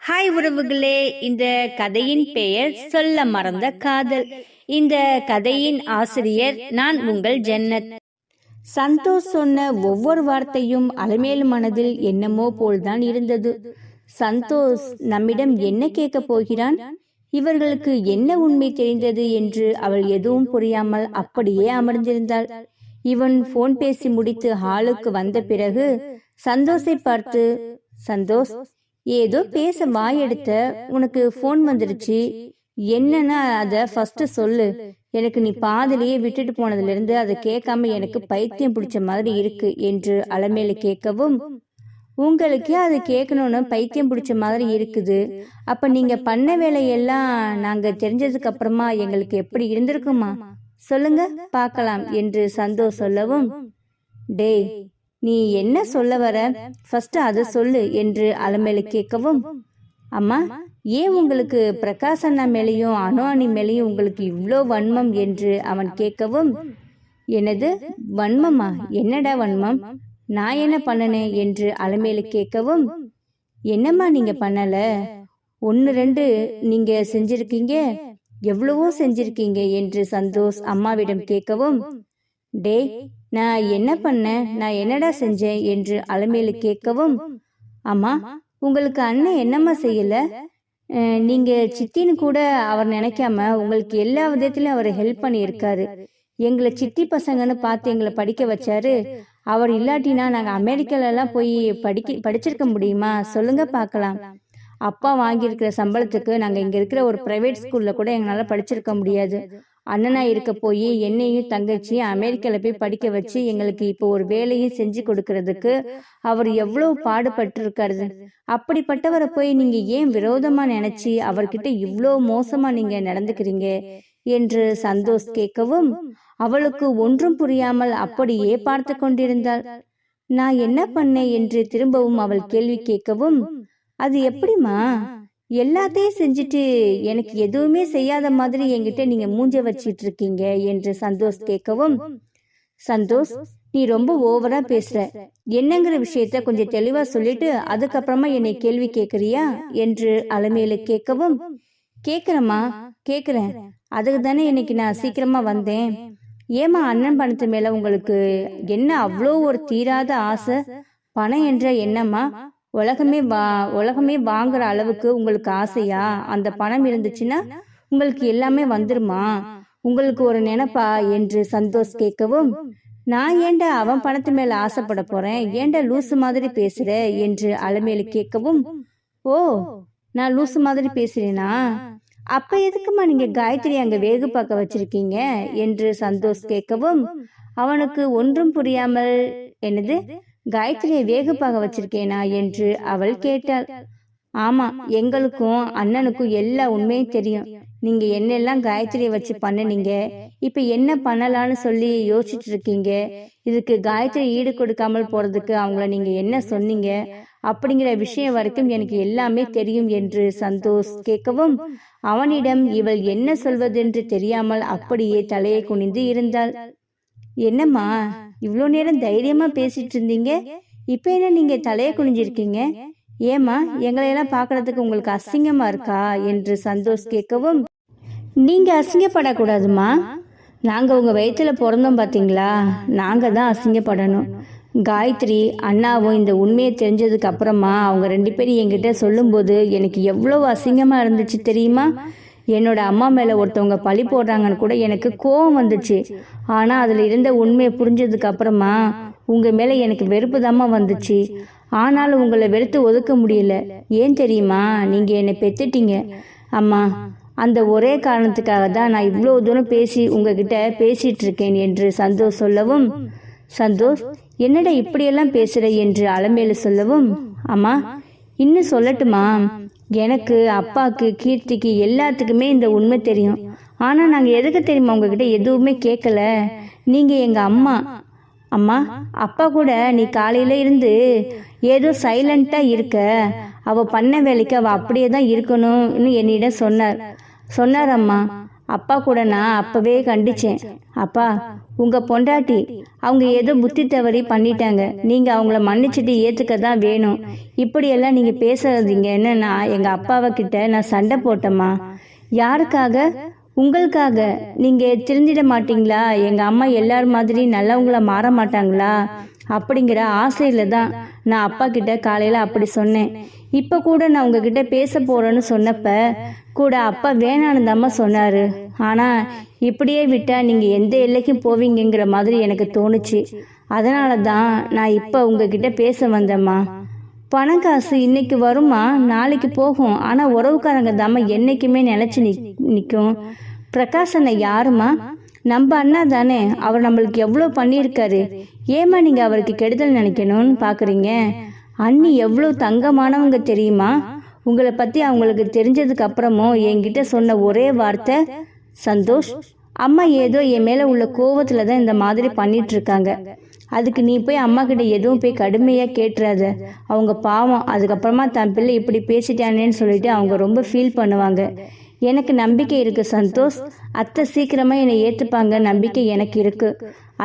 Hi உறவுகளே, இந்த கதையின் பெயர் சொல்ல மறந்த காதல். இந்த கதையின் ஆசிரியர் நான் உங்கள் ஜன்னத். சந்தோஷ் சொன்ன ஒவ்வொரு வார்த்தையும் அலமேலு மனதில் என்னமோ போல்தான் இருந்தது. சந்தோஷ் நம்மிடம் என்ன கேட்கப் போகிறான், இவர்களுக்கு என்ன உண்மை தெரிந்தது என்று அவள் எதுவும் புரியாமல் அப்படியே அமர்ந்திருந்தாள். இவன் போன் பேசி முடித்து ஹாலுக்கு வந்த பிறகு சந்தோஷை பார்த்து, சந்தோஷ், ஏதோ பேச வாயெடுத்த, உனக்கு போன் வந்துருச்சு, என்னன்னா அதை ஃபர்ஸ்ட் சொல்லு. எனக்கு நீ பாதிலேயே விட்டுட்டு போனதுல இருந்து அதை கேட்காம எனக்கு பைத்தியம் பிடிச்ச மாதிரி இருக்கு என்று அலமேலு கேட்கவும், உங்களுக்கே அது கேட்கணும்னு பைத்தியம் பிடிச்ச மாதிரி இருக்குது, அப்ப நீங்க பண்ண வேலையெல்லாம் நாங்க தெரிஞ்சதுக்கு அப்புறமா எங்களுக்கு எப்படி இருந்திருக்குமா, சொல்லுங்க பார்க்கலாம் என்று சந்தோஷ் சொல்லவும், டேய் நீ என்ன சொல்ல வர, ஃபர்ஸ்ட் அதை சொல்லு என்று அலமேலு கேட்கவும், அம்மா ஏன் உங்களுக்கு பிரகாஷ் அண்ணா மேலேயும் அனு அணி மேலேயும் உங்களுக்கு இவ்வளோ வன்மம் என்று அவன் கேட்கவும், என்னது வன்மமா, என்னடா வன்மம், நான் என்ன பண்ணனேன் என்று அலமேலு கேட்கவும், என்னம்மா நீங்க பண்ணல, 1-2 நீங்க செஞ்சிருக்கீங்க, எவ்வளவோ செஞ்சிருக்கீங்க என்று சந்தோஷ் அம்மாவிடம் கேட்கவும், டேய் நான் என்ன பண்ணேன், நான் என்னடா செஞ்சேன் என்று அலமேலு கேட்கவும், அம்மா உங்களுக்கு அண்ணன் என்னம்மா செய்யல, நீங்க சித்தின்னு கூட அவர் நினைக்காம உங்களுக்கு எல்லா விதத்திலும் அவர் ஹெல்ப் பண்ணி இருக்காரு. எங்களை சித்தி பசங்கன்னு பார்த்து எங்களை படிக்க வச்சாரு. அவர் இல்லாட்டினா நாங்க அமெரிக்காலெல்லாம் போய் படிச்சிருக்க முடியுமா, சொல்லுங்க பார்க்கலாம். அப்பா வாங்கியிருக்கிற சம்பளத்துக்கு நாங்க இங்க இருக்கிற ஒரு பிரைவேட் ஸ்கூல்ல கூட எங்களால படிச்சிருக்க முடியாது. அண்ணனா இருக்க போய் என்னையும் தங்கச்சியும் அமெரிக்கால போய் படிக்க வச்சு எங்களுக்கு இப்போ ஒரு வேலையும் செஞ்சு கொடுக்கறதுக்கு அவர் எவ்வளவு பாடுபட்டு இருக்காரு. அப்படிப்பட்டவரை போய் நீங்க ஏன் விரோதமா நினைச்சு அவர்கிட்ட இவ்வளோ மோசமா நீங்க நடந்துக்கிறீங்க என்று சந்தோஷ் கேட்கவும், அவளுக்கு ஒன்றும் புரியாமல் அப்படியே பார்த்து கொண்டிருந்தாள். நான் என்ன பண்ணேன் என்று திரும்பவும் அவள் கேள்வி கேட்கவும், அது எப்படிமா, எல்லாத்தையும் செஞ்சுட்டு எனக்கு எதுவுமே செய்யாத மாதிரி என்கிட்ட நீங்க மூஞ்ச வச்சிட்டு இருக்கீங்க என்று சந்தோஷ் கேட்கவும், சந்தோஷ் நீ ரொம்ப ஓவரா பேசுற, என்னங்கிற விஷயத்த கொஞ்சம் தெளிவா சொல்லிட்டு அதுக்கப்புறமா என்னை கேள்வி கேட்கறியா என்று அலமேலு கேட்கவும், கேட்கிறேம்மா கேட்கிறேன், அதுக்கு தானே இன்னைக்கு நான் சீக்கிரமா வந்தேன். ஏமா அண்ணன் பணத்து மேல உங்களுக்கு என்ன அவ்வளோ ஒரு தீராத ஆசை, பணம் என்ற எண்ணமா, உலகமே வாங்குற அளவுக்கு உங்களுக்கு ஆசையா, அந்த பணம் இருந்துச்சுன்னா உங்களுக்கு எல்லாமே வந்துருமா, உங்களுக்கு ஒரு நினைப்பா என்று சந்தோஷ் கேட்கவும், நான் ஏண்டா அவன் பணத்து மேல ஆசைப்பட போறேன், ஏண்டா லூசு மாதிரி பேசுற என்று அலமேலு கேட்கவும், ஓ நான் லூசு மாதிரி பேசுறேனா, அப்ப எதுக்குமா நீங்க காயத்ரி அங்க வேகு பார்க்க வச்சிருக்கீங்க என்று சந்தோஷ் கேட்கவும், அவனுக்கு ஒன்றும் புரியாமல், என்னது காயத்ரியை வேகு பார்க்க வச்சிருக்கேனா என்று அவள் கேட்டாள். ஆமா, எங்களுக்கும் அண்ணனுக்கும் எல்லா உண்மையும் தெரியும், நீங்க என்னெல்லாம் காயத்ரியை வச்சு பண்ணனீங்க, இப்ப என்ன பண்ணலான்னு சொல்லி யோசிச்சுட்டு இருக்கீங்க, இதுக்கு காயத்ரி ஈடு கொடுக்காமல் போறதுக்கு அவங்கள நீங்க என்ன சொன்னீங்க அப்படிங்கிற விஷயம் வரைக்கும் எனக்கு எல்லாமே தெரியும் என்று சந்தோஷ் கேட்கவும், அவனிடம் இவள் என்ன சொல்வதென்று தெரியாமல் அப்படியே தலையை குனிந்து இருந்தாள். என்னம்மா இவ்வளோ நேரம் தைரியமா பேசிட்டு இருந்தீங்க, இப்ப என்ன நீங்க தலையை குனிஞ்சிருக்கீங்க, ஏமா எங்களையெல்லாம் பாக்குறதுக்கு உங்களுக்கு அசிங்கமா இருக்கா என்று சந்தோஷ் கேட்கவும், நீங்க அசிங்கப்படக்கூடாதுமா, நாங்க உங்க வயிற்றுல பிறந்தோம் பாத்தீங்களா, நாங்க தான் அசிங்கப்படணும். காயத்ரி அண்ணாவும் இந்த உண்மையை தெரிஞ்சதுக்கு அப்புறமா அவங்க 2 பேரும் என்கிட்ட சொல்லும்போது எனக்கு எவ்வளவு அசிங்கமா இருந்துச்சு தெரியுமா, என்னோட அம்மா மேல ஒருத்தவங்க பழி போடுறாங்கன்னு கூட எனக்கு கோவம் வந்துச்சு. ஆனா அதுல இருந்த உண்மையை புரிஞ்சதுக்கு அப்புறமா உங்க மேல எனக்கு வெறுப்பு தாமா வந்துச்சு. ஆனாலும் உங்களை வெறுத்து ஒதுக்க முடியல, ஏன் தெரியுமா, நீங்க என்னை பெத்துட்டீங்க அம்மா, அந்த ஒரே காரணத்துக்காக தான் நான் இவ்வளோ தூரம் பேசி உங்ககிட்ட பேசிட்டு இருக்கேன் என்று சந்தோஷ் சொல்லவும், சந்தோஷ் என்னடா இப்படியெல்லாம் பேசுற என்று அலமேலு சொல்லவும், அம்மா இன்னும் சொல்லட்டுமா, எனக்கு அப்பாக்கு கீர்த்திக்கு எல்லாத்துக்குமே இந்த உண்மை தெரியும். ஆனா நாங்க எதுக்கு தெரியுமா உங்ககிட்ட எதுவுமே கேட்கல, நீங்க எங்க அம்மா. அம்மா அப்பா கூட நீ காலையில இருந்து ஏதோ சைலண்டா இருக்க, அவ பண்ண வேலைக்கு அவ அப்படியே தான் இருக்கணும்னு என்னிடம் சொன்னார் அம்மா. அப்பா கூட நான் அப்பவே கண்டிச்சேன். அப்பா, உங்க பொண்டாட்டி அவங்க ஏதோ புத்தி தவறி பண்ணிட்டாங்க, நீங்க அவங்கள மன்னிச்சுட்டு ஏத்துக்க தான் வேணும். இப்படியெல்லாம் நீங்க பேசாதீங்கன்னு நான் எங்க அப்பாவை கிட்ட நான் சண்டை போட்டேம்மா. யாருக்காக? உங்களுக்காக. நீங்க திருந்திட மாட்டீங்களா? எங்க அம்மா எல்லார் மாதிரி நல்லவங்கள மாற மாட்டாங்களா அப்படிங்கிற ஆசையில தான் நான் அப்பா கிட்ட காலையில அப்படி சொன்னேன். இப்ப கூட நான் உங்ககிட்ட பேச போறேன்னு சொன்னப்ப கூட அப்பா வேணான்னு தாம்மா சொன்னாரு. ஆனா இப்படியே விட்டா நீங்க எந்த எல்லைக்கும் போவீங்கிற மாதிரி எனக்கு தோணுச்சு. அதனால தான் நான் இப்ப உங்ககிட்ட பேச வந்தேம்மா. பணம் காசு இன்னைக்கு வருமா, நாளைக்கு போகும். ஆனா உறவுக்காரங்க தாம்மா என்னைக்குமே நிலைச்சு நிற்கும். பிரகாசனை யாருமா? நம்ம அண்ணா தானே. அவர் நம்மளுக்கு எவ்வளோ பண்ணியிருக்காரு. ஏமா நீங்க அவருக்கு கெடுதல் நினைக்கணும்னு பாக்குறீங்க? அண்ணி எவ்வளோ தங்கமானவங்க தெரியுமா? உங்களை பத்தி அவங்களுக்கு தெரிஞ்சதுக்கு அப்புறமும் என்கிட்ட சொன்ன ஒரே வார்த்தை, சந்தோஷ், அம்மா ஏதோ என் மேல உள்ள கோவத்துல தான் இந்த மாதிரி பண்ணிட்டு இருக்காங்க. அதுக்கு நீ போய் அம்மா கிட்ட எதுவும் போய் கடுமையா கேட்டுறாத. அவங்க பாவம். அதுக்கப்புறமா தன் பிள்ளை இப்படி பேசிட்டானேன்னு சொல்லிட்டு அவங்க ரொம்ப ஃபீல் பண்ணுவாங்க. எனக்கு நம்பிக்கை இருக்கு சந்தோஷ். அத்தை சீக்கிரமா என்னை ஏத்துப்பாங்க நம்பிக்கை எனக்கு இருக்கு.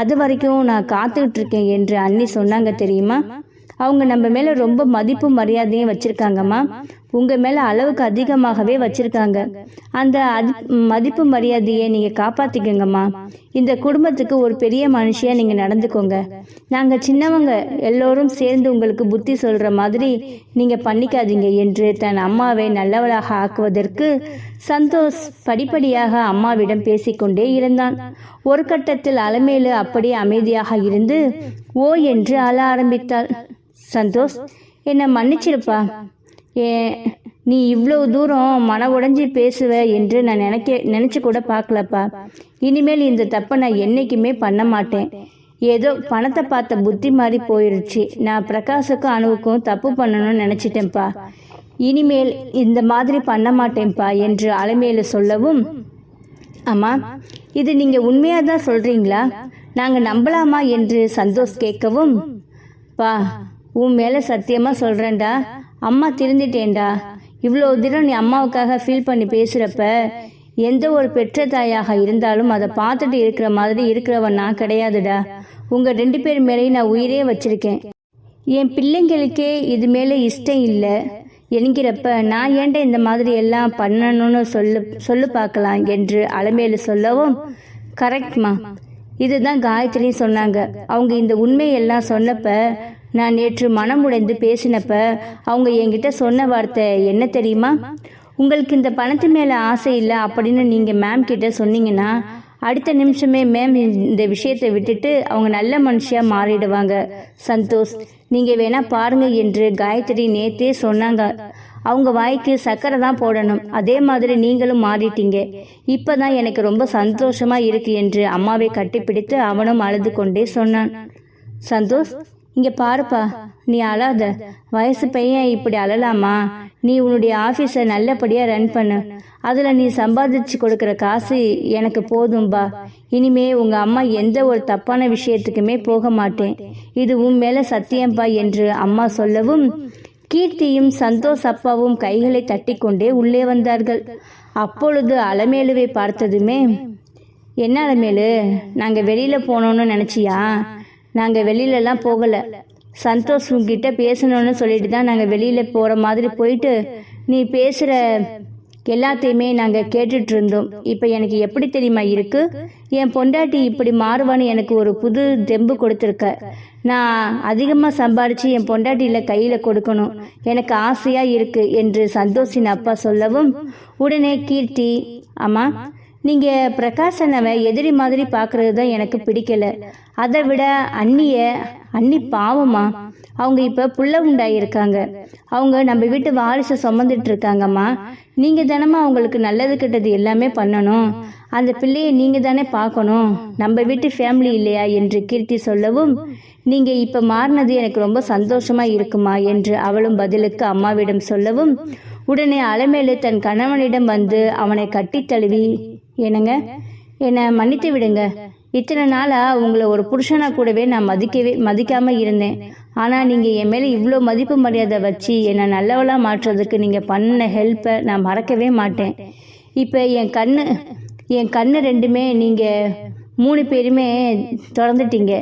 அது வரைக்கும் நான் காத்துக்கிட்டு இருக்கேன் என்று அண்ணி சொன்னாங்க தெரியுமா? அவங்க நம்ம மேல ரொம்ப மதிப்பு மரியாதையும் வச்சிருக்காங்கம்மா. உங்க மேல அளவுக்கு அதிகமாகவே வச்சிருக்காங்க. அந்த மதிப்பு மரியாதையை நீங்க காப்பாத்திக்கங்கம்மா. இந்த குடும்பத்துக்கு ஒரு பெரிய மனுஷியா நீங்க நடந்துக்கோங்க. நாங்க சின்னவங்க எல்லோரும் சேர்ந்து உங்களுக்கு புத்தி சொல்ற மாதிரி நீங்க பண்ணிக்காதீங்க என்று தன் அம்மாவை நல்லவளாக ஆக்குவதற்கு சந்தோஷ் படிப்படியாக அம்மாவிடம் பேசிக்கொண்டே இருந்தான். ஒரு கட்டத்தில் அலமேலு அப்படியே அமைதியாக இருந்து ஓ என்று அழ ஆரம்பித்தாள். சந்தோஷ், என்னை மன்னிச்சிருப்பா. நீ இவ்வளோ தூரம் மன உடைஞ்சி பேசுவ என்று நான் நினைச்சு கூட பார்க்கலப்பா. இனிமேல் இந்த தப்பை நான் என்னைக்குமே பண்ண மாட்டேன். ஏதோ பணத்தை பார்த்த புத்தி மாதிரி போயிடுச்சு. நான் பிரகாஷுக்கும் அணுவுக்கும் தப்பு பண்ணணும்னு நினைச்சிட்டேன்ப்பா. இனிமேல் இந்த மாதிரி பண்ண மாட்டேன்ப்பா என்று அலமேலு சொல்லவும், அம்மா, இது நீங்க உண்மையாக தான் சொல்றீங்களா? நாங்கள் நம்பலாமா என்று சந்தோஷ் கேட்கவும், பா, உன் மேலே சத்தியமாக சொல்கிறேன்டா, அம்மா திருந்திட்டேன்டா. இவ்வளோ தூரம் நீ அம்மாவுக்காக ஃபீல் பண்ணி பேசுகிறப்ப எந்த ஒரு பெற்ற தாயாக இருந்தாலும் அதை பார்த்துட்டு இருக்கிற மாதிரி இருக்கிறவன் நான் கிடையாதுடா. உங்கள் 2 பேர் மேலேயும் நான் உயிரே வச்சிருக்கேன். என் பிள்ளைங்களுக்கே இது மேலே இஷ்டம் இல்லை என்கிறப்ப நான் ஏன்டா இந்த மாதிரி எல்லாம் பண்ணணும்னு சொல்லு பார்க்கலாம் என்று அலமேலு சொல்லவும், கரெக்ட்மா, இதுதான் காயத்ரி சொன்னாங்க. அவங்க இந்த உண்மையெல்லாம் சொன்னப்ப நான் நேற்று மனம் உடைந்து பேசினப்ப அவங்க என்கிட்ட சொன்ன வார்த்தை என்ன தெரியுமா? உங்களுக்கு இந்த பணத்து மேலே ஆசை இல்லை அப்படின்னு நீங்கள் மேம் கிட்ட சொன்னீங்கன்னா அடுத்த நிமிஷமே மேம் இந்த விஷயத்தை விட்டுட்டு அவங்க நல்ல மனுஷியாக மாறிடுவாங்க. சந்தோஷ், நீங்கள் வேணா பாருங்க என்று காயத்ரி நேத்தே சொன்னாங்க. அவங்க வாய்க்கு சக்கரை தான் போடணும். அதே மாதிரி நீங்களும் மாறிட்டீங்க. இப்போதான் எனக்கு ரொம்ப சந்தோஷமா இருக்கு என்று அம்மாவை கட்டிப்பிடித்து அவனும் அழுது கொண்டே சொன்னான். சந்தோஷ், இங்கே பாருப்பா, நீ அழாத. வயசு பையன் இப்படி அழலாமா? நீ உன்னுடைய ஆஃபீஸை நல்லபடியாக ரன் பண்ணு. அதில் நீ சம்பாதிச்சு கொடுக்குற காசு எனக்கு போதும்பா. இனிமே உங்கள் அம்மா எந்த ஒரு தப்பான விஷயத்துக்குமே போக மாட்டேன். இது உன் மேலே சத்தியம்பா என்று அம்மா சொல்லவும், கீர்த்தியும் சந்தோஷ் அப்பாவும் கைகளை தட்டி கொண்டே உள்ளே வந்தார்கள். அப்பொழுது அலமேலுவை பார்த்ததுமே, என்ன அலமேலு, நாங்கள் வெளியில் போனோன்னு நினச்சியா? நாங்கள் வெளியிலலாம் போகலை. சந்தோஷ் உங்ககிட்ட பேசணும்னு சொல்லிட்டு தான் நாங்கள் வெளியில் போகிற மாதிரி போயிட்டு நீ பேசுகிற எல்லாத்தையுமே நாங்கள் கேட்டுட்டு இருந்தோம். இப்போ எனக்கு எப்படி தெரியுமா இருக்கு? என் பொண்டாட்டி இப்படி மாறுவான்னு எனக்கு ஒரு புது தெம்பு கொடுத்துருக்க. நான் அதிகமாக சம்பாதிச்சு என் பொண்டாட்டியில் கையில் கொடுக்கணும் எனக்கு ஆசையாக இருக்கு என்று சந்தோஷின் அப்பா சொல்லவும், உடனே கீர்த்தி, அம்மா, நீங்கள் பிரகாசனவை எதிரி மாதிரி பார்க்குறது தான் எனக்கு பிடிக்கல. அதை விட அண்ணி பாவமா, அவங்க இப்போ புள்ள உண்டாயிருக்காங்க. அவங்க நம்ம வீட்டு வாரிசை சுமந்துட்டு இருக்காங்கம்மா. நீங்கள் தானம்மா அவங்களுக்கு நல்லது கெட்டது எல்லாமே பண்ணணும். அந்த பிள்ளையை நீங்கள் தானே பார்க்கணும். நம்ம வீட்டு ஃபேமிலி இல்லையா என்று கீர்த்தி சொல்லவும், நீங்கள் இப்போ மாறினது எனக்கு ரொம்ப சந்தோஷமாக இருக்குமா என்று அவளும் பதிலுக்கு அம்மாவிடம் சொல்லவும், உடனே அலமேலு தன் கணவனிடம் வந்து அவனை கட்டி தழுவி, என்னங்க, என்னை மன்னித்து விடுங்க. இத்தனை நாளாக உங்களை ஒரு புருஷனாக கூடவே நான் மதிக்காமல் இருந்தேன். ஆனால் நீங்கள் என் மேலே இவ்வளோ மதிப்பு மரியாதை வச்சு என்னை நல்லவளாக மாற்றுறதுக்கு நீங்கள் பண்ண ஹெல்ப்பை நான் மறக்கவே மாட்டேன். இப்போ என் கண்ணு ரெண்டுமே நீங்கள் 3 பேருமே திறந்துட்டீங்க.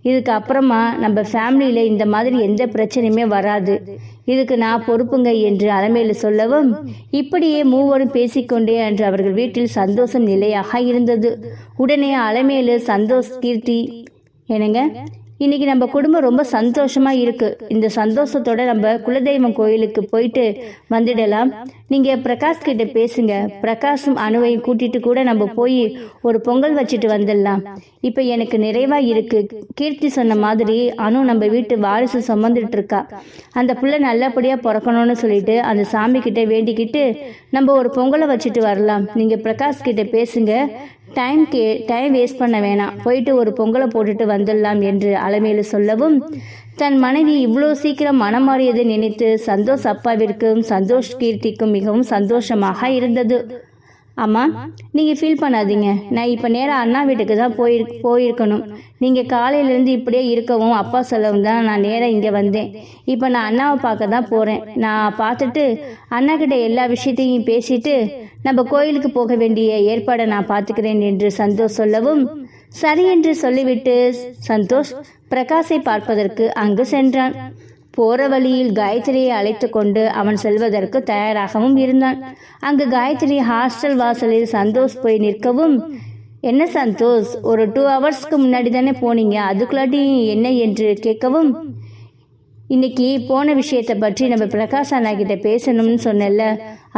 இதுக்கு அப்புறமா நம்ம ஃபேமிலியில் இந்த மாதிரி எந்த பிரச்சனையுமே வராது. இதுக்கு நான் பொறுப்புங்க என்று அலமேலு சொல்லவும், இப்படியே மூவரும் பேசிக்கொண்டே அன்று அவர்கள் வீட்டில் சந்தோஷம் நிலையாக இருந்தது. உடனே அலமேலு, சந்தோஷ், கீர்த்தி, என்னங்க இன்னைக்கு நம்ம குடும்பம் ரொம்ப சந்தோஷமா இருக்கு. இந்த சந்தோஷத்தோட நம்ம குலதெய்வம் கோயிலுக்கு போயிட்டு வந்துடலாம். நீங்க பிரகாஷ் கிட்ட பேசுங்க. பிரகாஷும் அணுவையும் கூட்டிட்டு கூட நம்ம போய் ஒரு பொங்கல் வச்சுட்டு வந்துடலாம். இப்ப எனக்கு நிறைவா இருக்கு. கீர்த்தி சொன்ன மாதிரி அணு நம்ம வீட்டு வாரிசு சுமந்துட்டு இருக்கா. அந்த புள்ள நல்லபடியா பிறக்கணும்னு சொல்லிட்டு அந்த சாமி கிட்ட வேண்டிக்கிட்டு நம்ம ஒரு பொங்கலை வச்சுட்டு வரலாம். நீங்க பிரகாஷ் கிட்ட பேசுங்க. டைம் வேஸ்ட் பண்ண வேணாம். போயிட்டு ஒரு பொங்கலை போட்டுட்டு வந்துடலாம் என்று அலமேலு சொல்லவும், தன் மனைவி இவ்வளோ சீக்கிரம் மனம் மாறியதை நினைத்து சந்தோஷ் அப்பாவிற்கும் சந்தோஷ் கீர்த்திக்கும் மிகவும் சந்தோஷமாக இருந்தது. அம்மா, நீங்கள் ஃபீல் பண்ணாதீங்க. நான் இப்போ நேராக அண்ணா வீட்டுக்கு தான் போயிருக்கணும். நீங்கள் காலையிலேருந்து இப்படியே இருக்கவும் அப்பா சொல்லவும் தான் நான் நேராக இங்கே வந்தேன். இப்போ நான் அண்ணாவை பார்க்க தான் போகிறேன். நான் பார்த்துட்டு அண்ணா கிட்ட எல்லா விஷயத்தையும் பேசிட்டு நம்ம கோயிலுக்கு போக வேண்டிய ஏற்பாடை நான் பார்த்துக்கிறேன் என்று சந்தோஷ் சொல்லவும், சரி என்று சொல்லிவிட்டு சந்தோஷ் பிரகாஷை பார்ப்பதற்கு அங்கு சென்றான். போற வழியில் காயத்ரியை அழைத்து கொண்டு அவன் செல்வதற்கு தயாராகவும் இருந்தான். அங்கு காயத்ரி ஹாஸ்டல் வாசலில் சந்தோஷ் போய் நிற்கவும், என்ன சந்தோஷ், ஒரு 2 ஹவர்ஸ்க்கு முன்னாடி தானே போனீங்க, அதுக்குள்ளாட்டி என்ன என்று கேட்கவும், இன்னைக்கு போன விஷயத்தை பற்றி நம்ம பிரகாஷ் அண்ணா கிட்ட பேசணும்னு சொன்னல,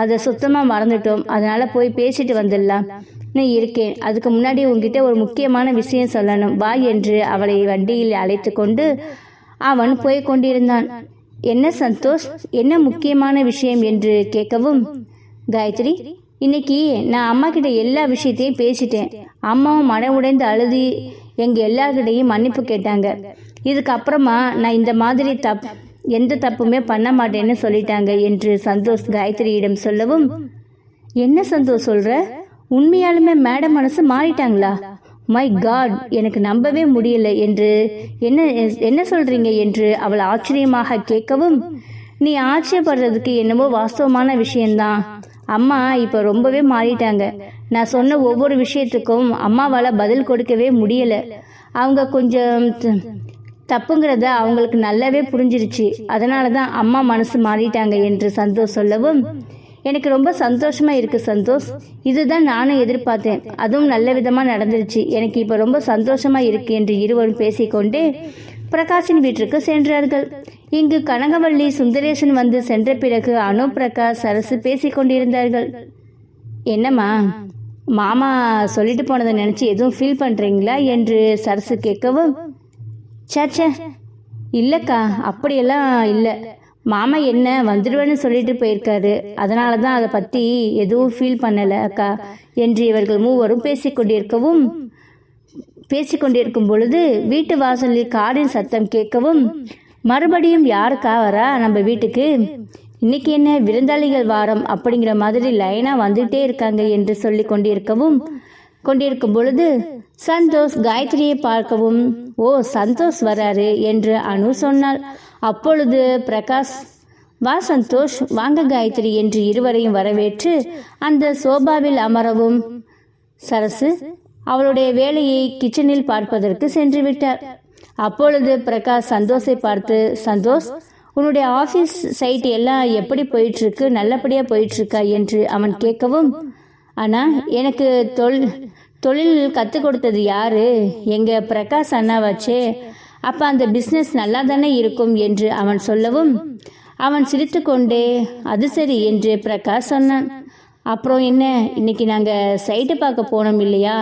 அதை சுத்தமாக மறந்துட்டோம். அதனால போய் பேசிட்டு வந்துடலாம் இருக்கேன். அதுக்கு முன்னாடி உங்ககிட்ட ஒரு முக்கியமான விஷயம் சொல்லணும், வா என்று அவளை வண்டியில் அழைத்து கொண்டு அவன் போய் கொண்டிருந்தான். என்ன சந்தோஷ், என்ன முக்கியமான விஷயம் என்று கேட்கவும், காயத்ரி, இன்னைக்கு நான் அம்மா கிட்ட எல்லா விஷயத்தையும் பேசிட்டேன். அம்மாவும் மனம் உடைந்து அழுது எங்கள் எல்லார்கிட்டையும் மன்னிப்பு கேட்டாங்க. இதுக்கப்புறமா நான் இந்த மாதிரி எந்த தப்புமே பண்ண மாட்டேன்னு சொல்லிட்டாங்க என்று சந்தோஷ் காயத்ரியிடம் சொல்லவும், என்ன சந்தோஷ் சொல்ற, உண்மையாலுமே மேடம் மனசு மாறிட்டாங்களா? மை காட், எனக்கு நம்பவே முடியல என்று என்ன சொல்றீங்க என்று அவள் ஆச்சரியமாக கேட்கவும், நீ ஆச்சரியப்படுறதுக்கு என்னவோ வாஸ்தவமான விஷயம்தான். அம்மா இப்போ ரொம்பவே மாறிட்டாங்க. நான் சொன்ன ஒவ்வொரு விஷயத்துக்கும் அம்மாவால் பதில் கொடுக்கவே முடியல. அவங்க கொஞ்சம் தப்புங்கிறத அவங்களுக்கு நல்லாவே புரிஞ்சிருச்சு. அதனால தான் அம்மா மனசு மாறிட்டாங்க என்று சந்தோஷ் சொல்லவும், எனக்கு ரொம்ப சந்தோஷமாக இருக்குது சந்தோஷ். இதுதான் நானும் எதிர்பார்த்தேன். அதுவும் நல்ல விதமாக நடந்துருச்சு. எனக்கு இப்போ ரொம்ப சந்தோஷமாக இருக்குது என்று இருவரும் பேசிக்கொண்டே பிரகாஷின் வீட்டிற்கு சென்றார்கள். இங்கு கனகவள்ளி சுந்தரேசன் வந்து சென்ற பிறகு அனு, பிரகாஷ், சரசு பேசிக்கொண்டிருந்தார்கள். என்னம்மா, மாமா சொல்லிட்டு போனதை நினச்சி எதுவும் ஃபீல் பண்ணுறீங்களா என்று சரசு கேட்கவும், சேச்சே இல்லைக்கா, அப்படியெல்லாம் இல்லை. மாமா என்ன வந்துடுவேன்னு சொல்லிட்டு போயிருக்காரு. அதனால தான் அதை பற்றி எதுவும் ஃபீல் பண்ணலை அக்கா என்று இவர்கள் மூவரும் பேசிக்கொண்டிருக்கும் பொழுது வீட்டு வாசலில் காரின் சத்தம் கேட்கவும், மறுபடியும் யாருக்கா வரா நம்ம வீட்டுக்கு? இன்னைக்கு என்ன விருந்தாளிகள் வாரம் அப்படிங்கிற மாதிரி லைனாக வந்துகிட்டே இருக்காங்க என்று சொல்லி கொண்டிருக்கும் பொழுது சந்தோஷ் காயத்ரியை பார்க்கவும், ஓ சந்தோஷ் வராரு என்று அனு சொன்னாள். அப்பொழுது பிரகாஷ், வா சந்தோஷ், வாங்க காயத்ரி என்று இருவரையும் வரவேற்று அந்த சோபாவில் அமரவும் சரசு அவளுடைய வேலையை கிச்சனில் பார்ப்பதற்கு சென்று விட்டார். அப்பொழுது பிரகாஷ் சந்தோஷை பார்த்து, சந்தோஷ், உன்னுடைய ஆஃபீஸ் சைட் எல்லாம் எப்படி போயிட்டுருக்கு, நல்லபடியாக போயிட்டுருக்கா என்று அவன் கேட்கவும், ஆனால் எனக்கு தொழில் கற்றுக் கொடுத்தது யாரு? எங்கள் பிரகாஷ் அண்ணா வச்சே. அப்போ அந்த பிஸ்னஸ் நல்லா தானே இருக்கும் என்று அவன் சொல்லவும், அவன் சிரித்து கொண்டே அது சரி என்று பிரகாஷ் சொன்னான். அப்புறம் என்ன, இன்னைக்கு நாங்கள் சைட்டை பார்க்க போனோம் இல்லையா,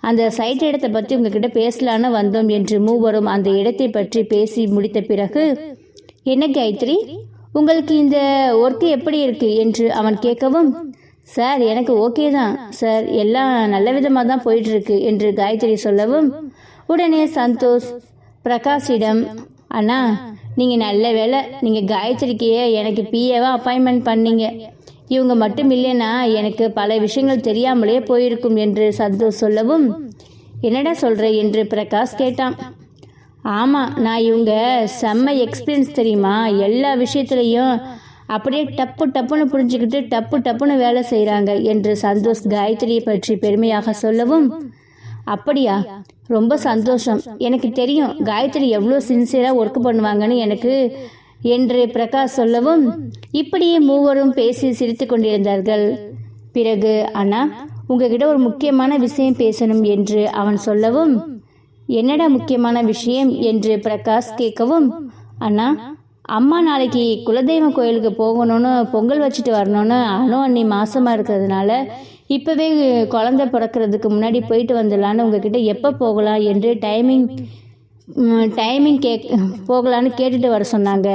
அந்த சைட் இடத்தை பற்றி உங்ககிட்ட பேசலான்னு வந்தோம் என்று மூவரும் அந்த இடத்தை பற்றி பேசி முடித்த பிறகு, என்ன காயத்ரி, உங்களுக்கு இந்த ஒர்க்கு எப்படி இருக்கு என்று அவன் கேட்கவும், சார் எனக்கு ஓகே தான் சார், எல்லாம் நல்ல விதமாக தான் போயிட்டுருக்கு என்று காயத்ரி சொல்லவும், உடனே சந்தோஷ் பிரகாஷிடம், அண்ணா நீங்கள் நல்ல வேலை, நீங்கள் காயத்ரிக்கு எனக்கு பிஏவாக அப்பாயின்மெண்ட் பண்ணீங்க. இவங்க மட்டும் இல்லைன்னா எனக்கு பல விஷயங்கள் தெரியாமலே போயிருக்கும் என்று சந்தோஷ் சொல்லவும், என்னடா சொல்கிற என்று பிரகாஷ் கேட்டான். ஆமாம், நான் இவங்க செம்ம எக்ஸ்பீரியன்ஸ் தெரியுமா, எல்லா விஷயத்துலையும் அப்படியே டப்பு டப்புன்னு புரிஞ்சுக்கிட்டு டப்பு டப்புன்னு வேலை செய்கிறாங்க என்று சந்தோஷ் காயத்ரியை பற்றி பெருமையாக சொல்லவும், அப்படியா, ரொம்ப சந்தோஷம். எனக்கு தெரியும் காயத்ரி எவ்வளோ சின்சியராக ஒர்க் பண்ணுவாங்கன்னு எனக்கு என்று பிரகாஷ் சொல்லவும், இப்படியே மூவரும் பேசி சிரித்து கொண்டிருந்தார்கள். பிறகு, அண்ணா உங்ககிட்ட ஒரு முக்கியமான விஷயம் பேசணும் என்று அவன் சொல்லவும், என்னடா முக்கியமான விஷயம் என்று பிரகாஷ் கேட்கவும், அண்ணா அம்மா நாளைக்கு குலதெய்வம் கோயிலுக்கு போகணும்னு பொங்கல் வச்சுட்டு வரணும்னு அண்ணி மாசமாக இருக்கிறதுனால இப்போவே குழந்தை பிறக்கிறதுக்கு முன்னாடி போயிட்டு வந்துடலான்னு உங்ககிட்ட எப்போ போகலாம் என்று டைமிங் போகலான்னு கேட்டுட்டு வர சொன்னாங்க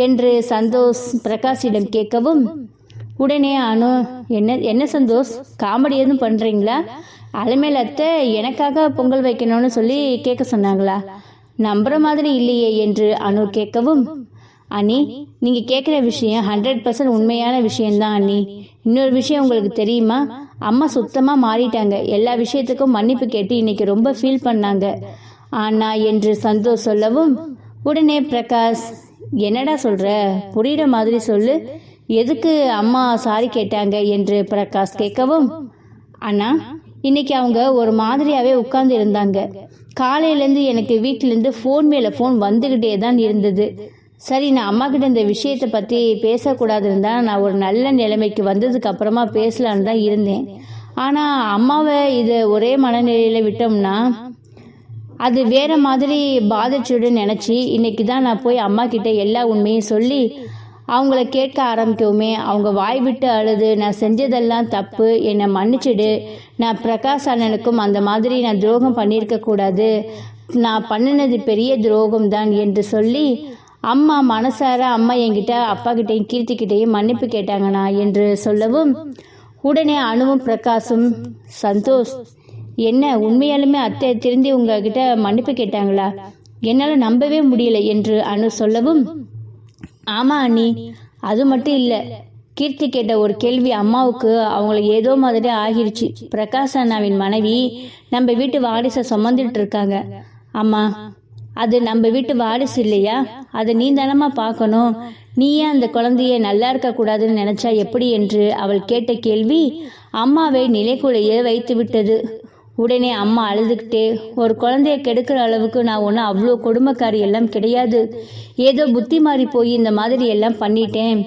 என்று சந்தோஷ் பிரகாஷிடம் கேட்கவும், உடனே என்ன சந்தோஷ், காமெடி எதுவும் பண்ணுறீங்களா? அலைமேல் அத்தை எனக்காக பொங்கல் வைக்கணும்னு சொல்லி கேட்க சொன்னாங்களா? நம்புற மாதிரி இல்லையே என்று கேட்கவும், அண்ணி நீங்கள் கேட்குற விஷயம் 100% உண்மையான விஷயந்தான் அண்ணி. இன்னொரு விஷயம் உங்களுக்கு தெரியுமா? அம்மா சுத்தமாக மாறிட்டாங்க. எல்லா விஷயத்துக்கும் மன்னிப்பு கேட்டு இன்னைக்கு ரொம்ப ஃபீல் பண்ணாங்க அண்ணா என்று சந்தோஷ் சொல்லவும், உடனே பிரகாஷ், என்னடா சொல்கிற, புரிகிற மாதிரி சொல்லு, எதுக்கு அம்மா சாரி கேட்டாங்க என்று பிரகாஷ் கேட்கவும், அண்ணா இன்னைக்கு அவங்க ஒரு மாதிரியாகவே உட்கார்ந்து இருந்தாங்க. காலையிலேருந்து எனக்கு வீட்டிலேருந்து ஃபோன் மேலே ஃபோன் வந்துக்கிட்டே தான் இருந்தது. சரி, நான் அம்மா கிட்ட இந்த விஷயத்தை பற்றி பேசக்கூடாதுன்னு தான் நான் ஒரு நல்ல நிலைமைக்கு வந்ததுக்கு அப்புறமா பேசலான்னு தான் இருந்தேன். ஆனால் அம்மாவை இதை ஒரே மனநிலையில் விட்டோம்னா அது வேற மாதிரி பாதிச்சுடுன்னு நினச்சி இன்னைக்கு தான் நான் போய் அம்மா கிட்ட எல்லா உண்மையும் சொல்லி அவங்கள கேட்க ஆரம்பிக்கவுமே அவங்க வாய் விட்டு அழுது, நான் செஞ்சதெல்லாம் தப்பு, என்னை மன்னிச்சிடு, நான் பிரகாஷ் அண்ணனுக்கும் அந்த மாதிரி நான் துரோகம் பண்ணியிருக்கக்கூடாது, நான் பண்ணினது பெரிய துரோகம் தான் என்று சொல்லி அம்மா மனசார அம்மா என்கிட்ட அப்பா கிட்டையும் கீர்த்திக்கிட்டையும் மன்னிப்பு கேட்டாங்கண்ணா என்று சொல்லவும், உடனே அனுவும் பிரகாஷும், சந்தோஷ் என்ன உண்மையாலுமே அத்தை திருந்தி உங்ககிட்ட மன்னிப்பு கேட்டாங்களா? என்னால் நம்பவே முடியல என்று அனு சொல்லவும், ஆமா அண்ணி, அது மட்டும் இல்லை, கீர்த்தி கேட்ட ஒரு கேள்வி அம்மாவுக்கு அவங்கள ஏதோ மாதிரி ஆகிருச்சு. பிரகாஷ் அண்ணாவின் மனைவி நம்ம வீட்டு வாரிசை சுமந்துட்டு இருக்காங்க. அம்மா அது நம்ம வீட்டு வாரிசு இல்லையா? அதை நீ தானம்மா பார்க்கணும். நீயே அந்த குழந்தைய நல்லா இருக்கக்கூடாதுன்னு நினைச்சா எப்படி என்று அவள் கேட்ட கேள்வி அம்மாவை நிலைக்குலையே வைத்து விட்டது. உடனே அம்மா அழுதுகிட்டே, ஒரு குழந்தைய கெடுக்கிற அளவுக்கு நான் ஒன்றும் அவ்வளோ கொடுமைக்காரி எல்லாம் கிடையாது. ஏதோ புத்தி மாறி போய் இந்த மாதிரி எல்லாம் பண்ணிட்டேன்.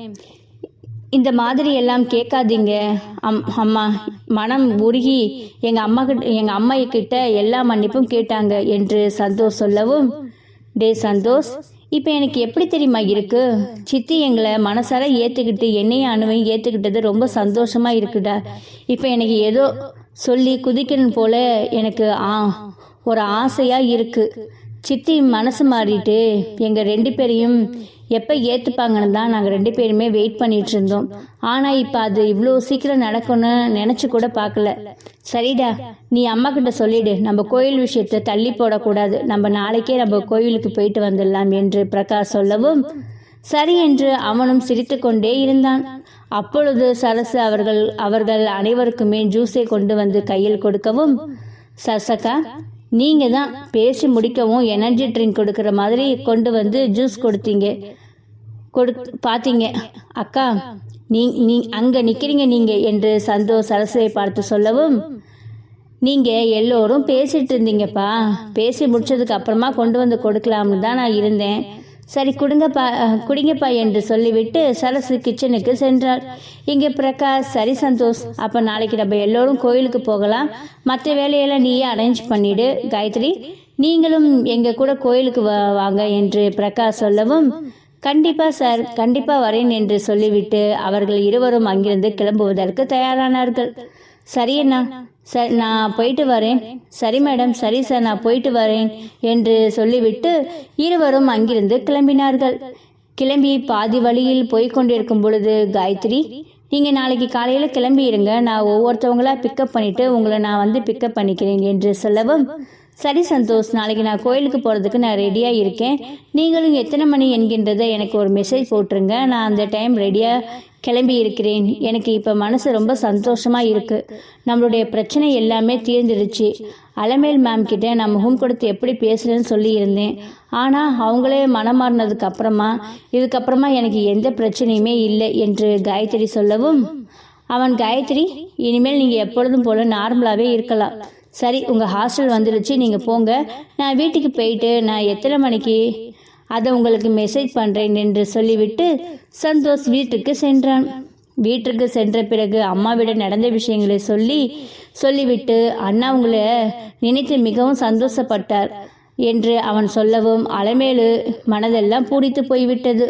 இந்த மாதிரி எல்லாம் கேட்காதீங்க அம்மா. மனம் உருகி எங்கள் அம்மா கிட்ட எல்லா மன்னிப்பும் கேட்டாங்க என்று சந்தோஷ் சொல்லவும், டே சந்தோஷ், இப்போ எனக்கு எப்படி தெரியுமா இருக்கு? சித்தி எங்களை மனசார ஏற்றுக்கிட்டு என்னையும் அணுவையும் ஏற்றுக்கிட்டது ரொம்ப சந்தோஷமாக இருக்குடா. இப்போ எனக்கு ஏதோ சொல்லி குதிக்கணும் போல எனக்கு ஒரு ஆசையாக இருக்குது. சித்தி மனசு மாறிட்டு எங்கள் 2 பேரையும் எப்போ ஏற்றுப்பாங்கன்னு தான் நாங்கள் 2 பேருமே வெயிட் பண்ணிட்டு இருந்தோம். ஆனால் இப்போ அது இவ்வளோ சீக்கிரம் நடக்கும்னு நினச்சி கூட பார்க்கல. சரிடா, நீ அம்மா கிட்ட சொல்லிடு, நம்ம கோயில் விஷயத்தை தள்ளி போடக்கூடாது, நம்ம நாளைக்கே நம்ம கோயிலுக்கு போயிட்டு வந்துடலாம் என்று பிரகாஷ் சொல்லவும், சரி என்று அவனும் சிரித்து கொண்டே இருந்தான். அப்பொழுது சரசு அவர்கள் அனைவருக்குமே ஜூஸை கொண்டு வந்து கையில் கொடுக்கவும், சசக்கா நீங்கள் தான் பேசி முடிக்கவும் எனர்ஜி ட்ரிங்க் கொடுக்குற மாதிரி கொண்டு வந்து ஜூஸ் பார்த்தீங்க அக்கா, நீ அங்கே நிற்கிறீங்க நீங்கள் என்று சந்தோஷ் சரசை பார்த்து சொல்லவும், நீங்கள் எல்லோரும் பேசிட்டு இருந்தீங்கப்பா, பேசி முடிச்சதுக்கு அப்புறமா கொண்டு வந்து கொடுக்கலாம்னு தான் நான் இருந்தேன். சரி குடிங்கப்பா என்று சொல்லிவிட்டு சரசு கிச்சனுக்கு சென்றாள். இங்கே பிரகாஷ், சரி சந்தோஷ், அப்போ நாளைக்கு நம்ம எல்லோரும் கோயிலுக்கு போகலாம், மற்ற வேலையெல்லாம் நீயே அரேஞ்ச் பண்ணிடு. காயத்ரி, நீங்களும் எங்கள் கூட கோயிலுக்கு வாங்க என்று பிரகாஷ் சொல்லவும், கண்டிப்பாக சார், கண்டிப்பாக வரேன் என்று சொல்லிவிட்டு அவர்கள் இருவரும் அங்கிருந்து கிளம்புவதற்கு தயாரானார்கள். சரி அண்ணா, சார் நான் போயிட்டு வரேன். சரி மேடம், சரி சார், நான் போயிட்டு வரேன் என்று சொல்லிவிட்டு இருவரும் அங்கிருந்து கிளம்பினார்கள். கிளம்பி பாதி வழியில் போய்கொண்டிருக்கும் பொழுது, காயத்ரி, நீங்கள் நாளைக்கு காலையில் கிளம்பிடுங்க, நான் ஒவ்வொருத்தவங்களா பிக்கப் பண்ணிவிட்டு உங்களை நான் வந்து பிக்கப் பண்ணிக்கிறேன் என்று சொல்லவும், சரி சந்தோஷ், நாளைக்கு நான் கோயிலுக்கு போகிறதுக்கு நான் ரெடியாக இருக்கேன், நீங்களும் எத்தனை மணி என்கின்றதை எனக்கு ஒரு மெசேஜ் போட்டுருங்க, நான் அந்த டைம் ரெடியாக கிளம்பி இருக்கிறேன். எனக்கு இப்போ மனசு ரொம்ப சந்தோஷமாக இருக்குது. நம்மளுடைய பிரச்சனை எல்லாமே தீர்ந்துடுச்சு. அலமேல் மேம் கிட்ட நான் முகம் கொடுத்து எப்படி பேசுகிறேன்னு சொல்லியிருந்தேன். ஆனால் அவங்களே மனம் மாறினதுக்கு அப்புறமா இதுக்கப்புறமா எனக்கு எந்த பிரச்சனையுமே இல்லை என்று காயத்ரி சொல்லவும், அவன் காயத்ரி, இனிமேல் நீங்கள் எப்பொழுதும் போல நார்மலாகவே இருக்கலாம். சரி, உங்கள் ஹாஸ்டல் வந்துடுச்சு, நீங்கள் போங்க. நான் வீட்டுக்கு போயிட்டு நான் எத்தனை மணிக்கு அதை உங்களுக்கு மெசேஜ் பண்ணுறேன் என்று சொல்லிவிட்டு சந்தோஷ் வீட்டுக்கு சென்றான். வீட்டுக்கு சென்ற பிறகு அம்மாவிடம் நடந்த விஷயங்களை சொல்லிவிட்டு அண்ணா உங்களை நினைத்து மிகவும் சந்தோஷப்பட்டார் என்று அவன் சொல்லவும் அலமேலு மனதெல்லாம் பூரித்து போய்விட்டது.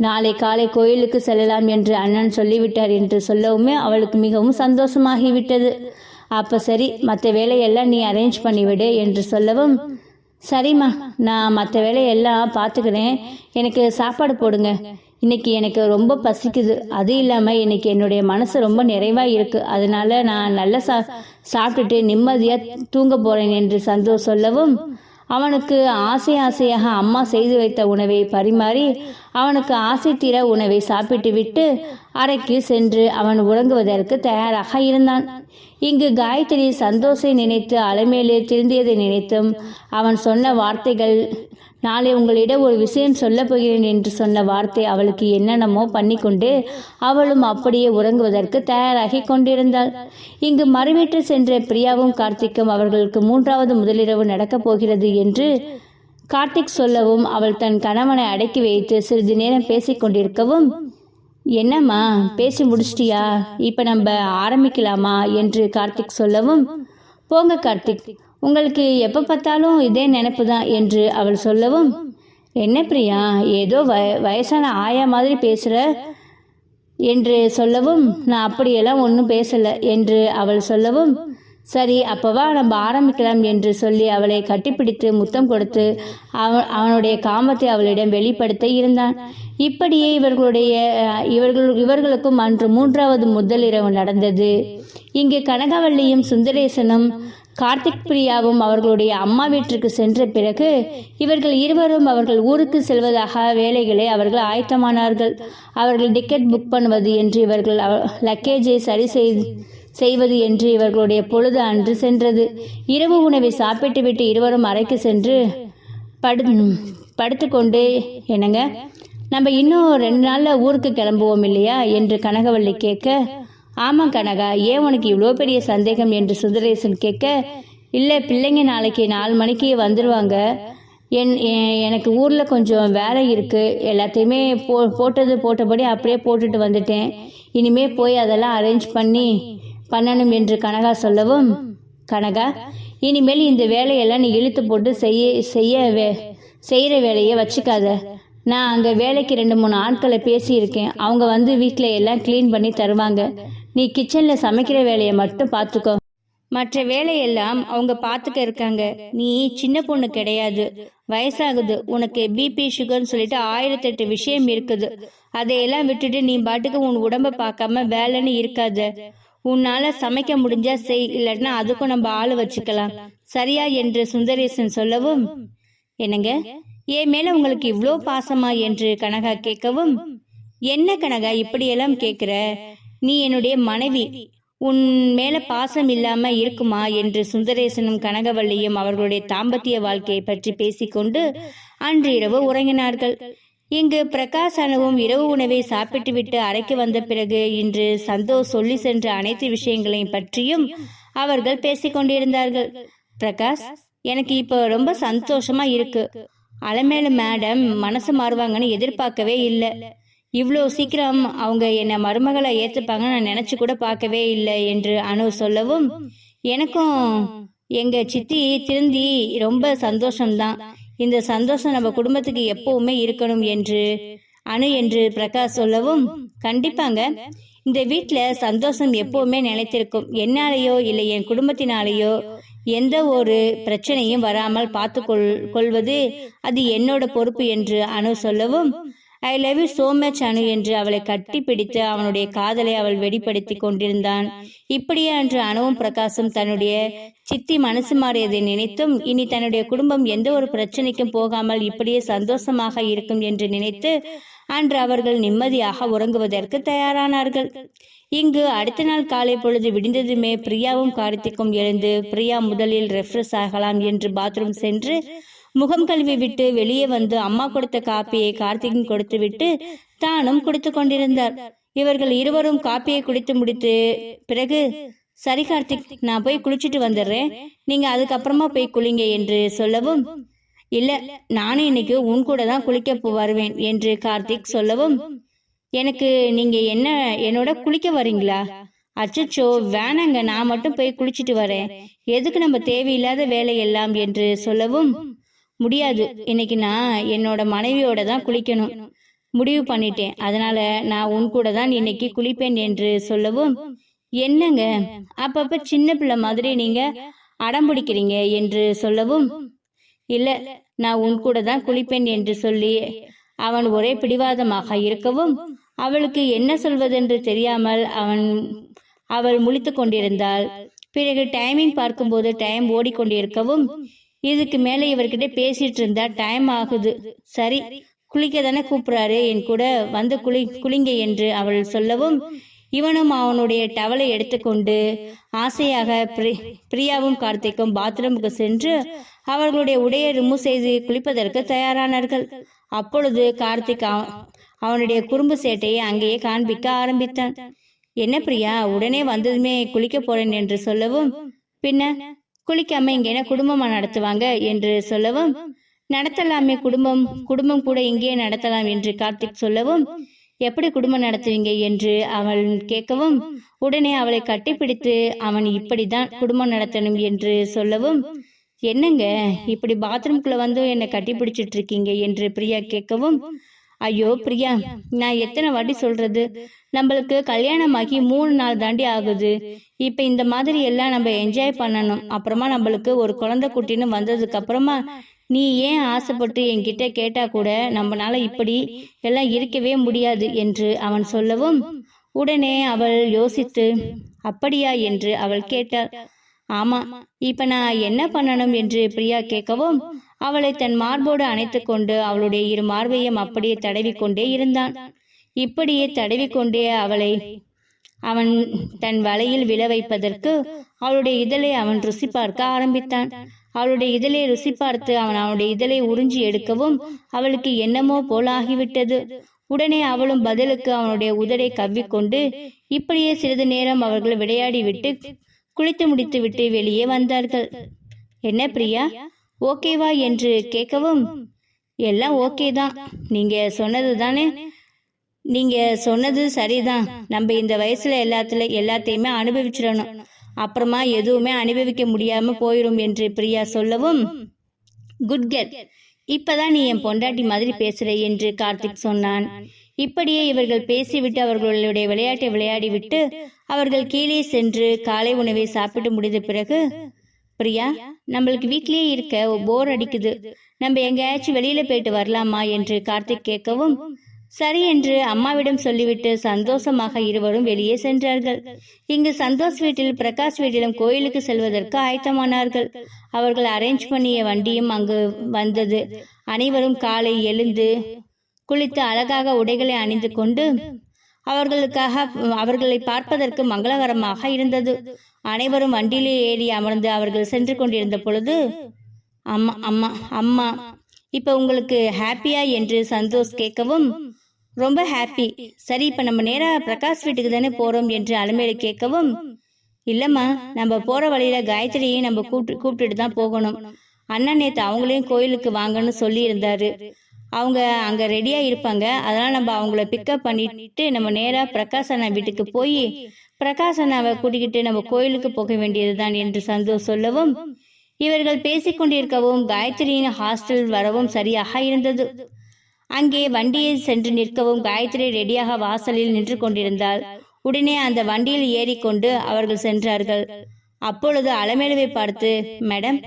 நாளை காலை கோயிலுக்கு செல்லலாம் என்று அண்ணன் சொல்லிவிட்டார் என்று சொல்லவுமே அவளுக்கு மிகவும் சந்தோஷமாகிவிட்டது. அப்போ சரி, மற்ற வேலையெல்லாம் நீ அரேஞ்ச் பண்ணிவிடு என்று சொல்லவும், சரிம்மா, நான் மற்ற வேலையெல்லாம் பார்த்துக்கிறேன், எனக்கு சாப்பாடு போடுங்க, இன்னைக்கு எனக்கு ரொம்ப பசிக்குது, அது இல்லாமல் இன்னைக்கு என்னுடைய மனசு ரொம்ப நிறைவாக இருக்குது, அதனால நான் நல்லா சாப்பிட்டுட்டு நிம்மதியாக தூங்க போகிறேன் என்று சந்தோஷ் சொல்லவும், அவனுக்கு ஆசையாக அம்மா செய்து வைத்த உணவை பரிமாறி அவனுக்கு ஆசை தீர உணவை சாப்பிட்டு விட்டு அறைக்கு சென்று அவன் உறங்குவதற்கு தயாராக இருந்தான். இங்கு காயத்ரி சந்தோஷை நினைத்து அலமேலு திருந்தியதை நினைத்தும் அவன் சொன்ன வார்த்தைகள், நாளை உங்களிடம் ஒரு விஷயம் சொல்ல போகிறேன் என்று சொன்ன வார்த்தை அவளுக்கு என்னென்னமோ பண்ணிக்கொண்டு அவளும் அப்படியே உறங்குவதற்கு தயாராகி கொண்டிருந்தாள். இங்கு மறுவீட்டு சென்ற பிரியாவும் கார்த்திக்கும் அவர்களுக்கு 3வது முதலிரவு நடக்கப் போகிறது என்று கார்த்திக் சொல்லவும் அவள் தன் கணவனை அடக்கி வைத்து சிறிது நேரம் பேசிக்கொண்டிருக்கவும், என்னம்மா பேசி முடிச்சிட்டியா, இப்போ நம்ம ஆரம்பிக்கலாமா என்று கார்த்திக் சொல்லவும், போங்க கார்த்திக், உங்களுக்கு எப்போ பார்த்தாலும் இதே நினைப்பு தான் என்று அவள் சொல்லவும், என்ன பிரியா ஏதோ வயசான ஆயா மாதிரி பேசுகிற என்று சொல்லவும், நான் அப்படியெல்லாம் ஒன்றும் பேசலை என்று அவள் சொல்லவும், சரி அப்பவா நம்ம ஆரம்பிக்கலாம் என்று சொல்லி அவளை கட்டிப்பிடித்து முத்தம் கொடுத்து அவனுடைய காமத்தை அவளிடம் வெளிப்படுத்த இருந்தான். இப்படியே இவர்களுக்கும் அன்று 3வது முதலிரவு நடந்தது. இங்கு கனகவல்லியும் சுந்தரேசனும் கார்த்திக் பிரியாவும் அவர்களுடைய அம்மா வீட்டிற்கு சென்ற பிறகு இவர்கள் இருவரும் அவர்கள் ஊருக்கு செல்வதாக வேலைகளை அவர்கள் ஆயத்தமானார்கள். அவர்கள் டிக்கெட் புக் பண்ணுவது என்று இவர்கள் லக்கேஜை சரி செய்வது என்று இவர்களுடைய பொழுது அன்று சென்றது. இரவு உணவை சாப்பிட்டுவிட்டு இருவரும் அறைக்கு சென்று படுத்துக்கொண்டு, என்னங்க நம்ம இன்னும் 2 நாளில் ஊருக்கு கிளம்புவோம் இல்லையா என்று கனகவல்லி கேட்க, ஆமாம் கனகா, ஏன் உனக்கு இவ்வளோ பெரிய சந்தேகம் என்று சுந்தரேசன் கேட்க, இல்லை பிள்ளைங்க நாளைக்கு 4 மணிக்கு வந்துடுவாங்க, எனக்கு ஊரில் கொஞ்சம் வேலை இருக்குது, எல்லாத்தையுமே போட்டபடி அப்படியே போட்டுட்டு வந்துட்டேன், இனிமே போய் அதெல்லாம் அரேஞ்ச் பண்ணணும் என்று கனகா சொல்லவும், கனகா இனிமேல் இந்த வேலையெல்லாம் நீ இழுத்து போட்டு செய்கிற வேலையை வச்சுக்காத, நான் அங்கே வேலைக்கு 2-3 ஆட்களை பேசியிருக்கேன், அவங்க வந்து வீட்டில் எல்லாம் க்ளீன் பண்ணி தருவாங்க, நீ கிச்சனில் சமைக்கிற வேலையை மட்டும் பார்த்துக்கோ, மற்ற வேலையெல்லாம் அவங்க பார்த்துக்க இருக்காங்க, நீ சின்ன பொண்ணு கிடையாது, வயசாகுது, உனக்கு பிபி சுகர்னு சொல்லிட்டு 1008 விஷயம் இருக்குது, அதையெல்லாம் விட்டுட்டு நீ பாட்டுக்கு உன் உடம்பை பார்க்காம வேலைன்னு இருக்காது, உன்னால சமைக்க முடிஞ்சா செய், இல்லைன்னா அதுக்கும் நம்ம ஆளு வச்சுக்கலாம், சரியா என்று சுந்தரேசன் சொல்லவும், என்னங்க என் மேல உங்களுக்கு இவ்வளோ பாசமா என்று கனகா கேட்கவும், என்ன கனகா இப்படியெல்லாம் கேட்குற, நீ என்னுடைய மனைவி, உன் மேல பாசம் இல்லாம இருக்குமா என்று சுந்தரேசனும் கனகவல்லியும் அவர்களுடைய தாம்பத்திய வாழ்க்கையை பற்றி பேசிக்கொண்டு அன்று இரவு உறங்கினார்கள். இங்கு பிரகாஷ் அனுவும் இரவு உணவை சாப்பிட்டு விட்டு அறைக்கு வந்த பிறகு இன்று சந்தோஷ் சொல்லி சென்ற அனைத்து விஷயங்களையும் பற்றியும் அவர்கள் பேசிக்கொண்டிருந்தார்கள். பிரகாஷ், எனக்கு இப்போ ரொம்ப சந்தோஷமா இருக்கு, அலமேலு மேடம் மனசு மாறுவாங்கன்னு எதிர்பார்க்கவே இல்லை, இவ்வளோ சீக்கிரம் அவங்க என்னை மருமகளை ஏற்றுப்பாங்கன்னு நான் நினச்சி கூட பார்க்கவே இல்லை என்று அனு சொல்லவும், எனக்கும் எங்கள் சித்தி திருந்தி ரொம்ப சந்தோஷம்தான், இந்த சந்தோஷம் நம்ம குடும்பத்துக்கு எப்பவுமே இருக்கணும் என்று பிரகாஷ் சொல்லவும், கண்டிப்பாங்க, இந்த வீட்டில் சந்தோஷம் எப்பவுமே நிலைத்திருக்கும், என்னாலேயோ இல்லை என் குடும்பத்தினாலேயோ எந்த ஒரு பிரச்சனையும் வராமல் பார்த்து கொள்வது அது என்னோட பொறுப்பு என்று அனு சொல்லவும், I love you so much Anu என்று அவளை கட்டி பிடித்து அவனுடைய காதலை அவள் வெளிப்படுத்தி கொண்டிருந்தான். இப்படியே அன்று அனுவும் பிரகாசும் தன்னுடைய சித்தி மனசு மாறியதை நினைத்தும் இனி தன்னுடைய குடும்பம் எந்த ஒரு பிரச்சனைக்கும் போகாமல் இப்படியே சந்தோஷமாக இருக்கும் என்று நினைத்து அன்று அவர்கள் நிம்மதியாக உறங்குவதற்கு தயாரானார்கள். இங்கு அடுத்த நாள் காலை பொழுது விடிந்ததுமே பிரியாவும் கார்த்திக்கும் எழுந்து பிரியா முதலில் ரெஃப்ரெஷ் ஆகலாம் என்று பாத்ரூம் சென்று முகம் கழுவி விட்டு வெளியே வந்து அம்மா கொடுத்த காப்பியை கார்த்திக்கும் கொடுத்து விட்டு தானும் குடித்து கொண்டிருந்தார். இவர்கள் இருவரும் காப்பியை குடித்து முடித்து பிறகு, சரி கார்த்திக், நான் போய் குளிச்சுட்டு வந்துடுறேன், நீங்க அதுக்கப்புறமா போய் குளிங்க என்று சொல்லவும், இல்ல நானும் இன்னைக்கு உன் கூட தான் குளிக்க வருவேன் என்று கார்த்திக் சொல்லவும், எனக்கு நீங்க என்னோட குளிக்க வரீங்களா? அச்சச்சோ வேணாங்க, நான் மட்டும் போய் குளிச்சுட்டு வரேன், எதுக்கு நம்ம தேவையில்லாத வேலையெல்லாம் என்று சொல்லவும், முடியாது, இன்னைக்கு நான் என்னோட மனைவியோட தான் குளிக்கணும் முடிவு பண்ணிட்டேன், அதனால நான் உன் கூட தான் இன்னைக்கு குளிப்பேன் என்று சொல்லவும், என்னங்க அப்பப்ப சின்ன பிள்ளை மாதிரி நீங்க அடம் பிடிக்கிறீங்க என்று சொல்லவும், இல்ல நான் உன் கூட தான் குளிப்பேன் என்று சொல்லி அவன் ஒரே பிடிவாதமாக இருக்கவும் அவளுக்கு என்ன சொல்வதென்று தெரியாமல் அவள் முழித்து கொண்டிருந்தாள். பிறகு டைமிங் பார்க்கும்போது டைம் ஓடிக்கொண்டிருக்கவும், இதுக்கு மேலே இவர்கிட்ட பேசிட்டு இருந்தா டைம் ஆகுது, சரி குளிக்க தானே கூப்பிடுறாரு, என் கூட வந்து குளிங்க என்று அவள் சொல்லவும், இவனும் அவனுடைய டவலை எடுத்துக்கொண்டு ஆசையாக பிரியாவும் கார்த்திக்கும் பாத்ரூமுக்கு சென்று அவர்களுடைய உடையை ரிமூவ் செய்து குளிப்பதற்கு தயாரானார்கள். அப்பொழுது கார்த்திக் அவனுடைய குறும்பு சேட்டையை அங்கேயே காண்பிக்க ஆரம்பித்தான். என்ன பிரியா, உடனே வந்ததுமே குளிக்க போறேன் என்று சொல்லவும், பின்ன குளிக்காம இங்க என்ன குடும்பமா நடத்துவாங்க என்று சொல்லவும், நடத்தலாமே, குடும்பம் கூட இங்கேயே நடத்தலாம் என்று கார்த்திக் சொல்லவும், எப்படி குடும்பம் நடத்துவீங்க என்று அவள் கேட்கவும், உடனே அவளை கட்டிப்பிடித்து அவன் இப்படிதான் குடும்பம் நடத்தணும் என்று சொல்லவும், என்னங்க இப்படி பாத்ரூம்குள்ள வந்து என்னை கட்டி பிடிச்சிட்டு இருக்கீங்க என்று பிரியா கேட்கவும், ஐயோ பிரியா, நான் எத்தனை வாட்டி சொல்றது, நம்மளுக்கு கல்யாணமாகி 3 நாள் தாண்டி ஆகுது, இப்ப இந்த மாதிரி எல்லாம் நம்ம என்ஜாய் பண்ணணும், அப்புறமா நம்மளுக்கு ஒரு குழந்தை குட்டின்னு வந்ததுக்கு அப்புறமா நீ ஏன் ஆசைப்பட்டு என்கிட்ட கேட்டா கூட நம்மளால இப்படி எல்லாம் இருக்கவே முடியாது என்று அவன் சொல்லவும், உடனே அவள் யோசித்து, அப்படியா என்று அவள் கேட்டாள். ஆமா, இப்ப நான் என்ன பண்ணணும் என்று பிரியா கேட்கவும், அவளை தன் மார்போடு அணைத்து கொண்டு அவளுடைய இரு மார்பையும் அப்படியே தடவி கொண்டே இருந்தான். இப்படியே தடவிக்கொண்டே அவன் தன் வலையில் விழ வைப்பதற்கு அவளுடைய இதழை அவன் ருசி பார்க்க ஆரம்பித்தான். அவளுடைய இதழை ருசி பார்த்து அவனுடைய இதழை உறிஞ்சி எடுக்கவும் அவளுக்கு என்னமோ போல ஆகிவிட்டது. உடனே அவளும் பதிலுக்கு அவனுடைய உதடை கவ்விக்கொண்டு இப்படியே சிறிது நேரம் அவர்கள் விளையாடி விட்டு குளித்து முடித்து விட்டு வெளியே வந்தார்கள். என்ன பிரியா, ஓகேவா என்று கேட்கவும், எல்லாம் ஓகே தான், நீங்க சொன்னது தானே, நீங்க சொன்னது சரிதான், நம்ம இந்த வயசுல எல்லாத்தையுமே அனுபவிச்சிடணும், அப்புறமா எதுவுமே அனுபவிக்க முடியாம போயிடும் என்று பிரியா சொல்லவும், குட் கேர்ள், இப்பதான் நீ என் பொண்டாட்டி மாதிரி பேசுற என்று கார்த்திக் சொன்னான். இப்படியே இவர்கள் பேசிவிட்டு அவர்களுடைய விளையாட்டை விளையாடிவிட்டு அவர்கள் கீழே சென்று காலை உணவை சாப்பிட்டு முடிந்த பிறகு, பிரியா, நம்மளுக்கு வீட்லயே இருக்க போர் அடிக்குது, நம்ம எங்கேயாச்சும் வெளியில போயிட்டு வரலாமா என்று கார்த்திக் கேட்கவும், சரி என்று அம்மாவிடம் சொல்லிவிட்டு சந்தோஷமாக இருவரும் வெளியே சென்றார்கள். இங்கு சந்தோஷ் வீட்டில் பிரகாஷ் வீட்டிலும் கோயிலுக்கு செல்வதற்கு ஆயத்தமானார்கள். அவர்கள் அரேஞ்ச் பண்ணிய வண்டியும் அங்கு வந்தது. அனைவரும் காலை எழுந்து குளித்து அழகாக உடைகளை அணிந்து கொண்டு அவர்களை பார்ப்பதற்கு மங்களகரமாக இருந்தது. அனைவரும் வண்டியிலே ஏறி அமர்ந்து அவர்கள் சென்று கொண்டிருந்த பொழுது, அம்மா அம்மா அம்மா இப்ப உங்களுக்கு ஹாப்பியா என்று சந்தோஷ் கேட்கவும், ரொம்ப ஹாப்பி, சரி இப்ப நம்ம நேரா பிரகாஷ் வீட்டுக்கு தானே போறோம் என்று அலமேலு கேட்கவும், இல்லம்மா, நம்ம போற வழியில காயத்ரியையும் நம்ம கூப்பிட்டுட்டு தான் போகணும், அண்ணன் நேத்து அவங்களையும் கோயிலுக்கு வாங்கன்னு சொல்லி இருந்தாரு, அவங்க அங்க ரெடியா இருப்பாங்க, அதனால நம்ம அவங்கள பிக்கப் பண்ணிட்டு நம்ம நேரா பிரகாஷ் அண்ணா வீட்டுக்கு போய் பிரகாஷ் அண்ணாவை கூட்டிக்கிட்டு நம்ம கோயிலுக்கு போக வேண்டியதுதான் என்று சந்தோஷ் சொல்லவும், இவர்கள் பேசிக்கொண்டிருக்கவும் காயத்ரியின் ஹாஸ்டல் வரவும் சரியாக இருந்தது. அங்கே வண்டியை சென்று நிற்கவும் காயத்ரி ரெடியாக வாசலில் நின்று கொண்டிருந்தாள். உடனே அந்த வண்டியில் ஏறிக்கொண்டு அவர்கள் சென்றார்கள். அப்பொழுது அலமேலுவை பார்த்து, மேடம்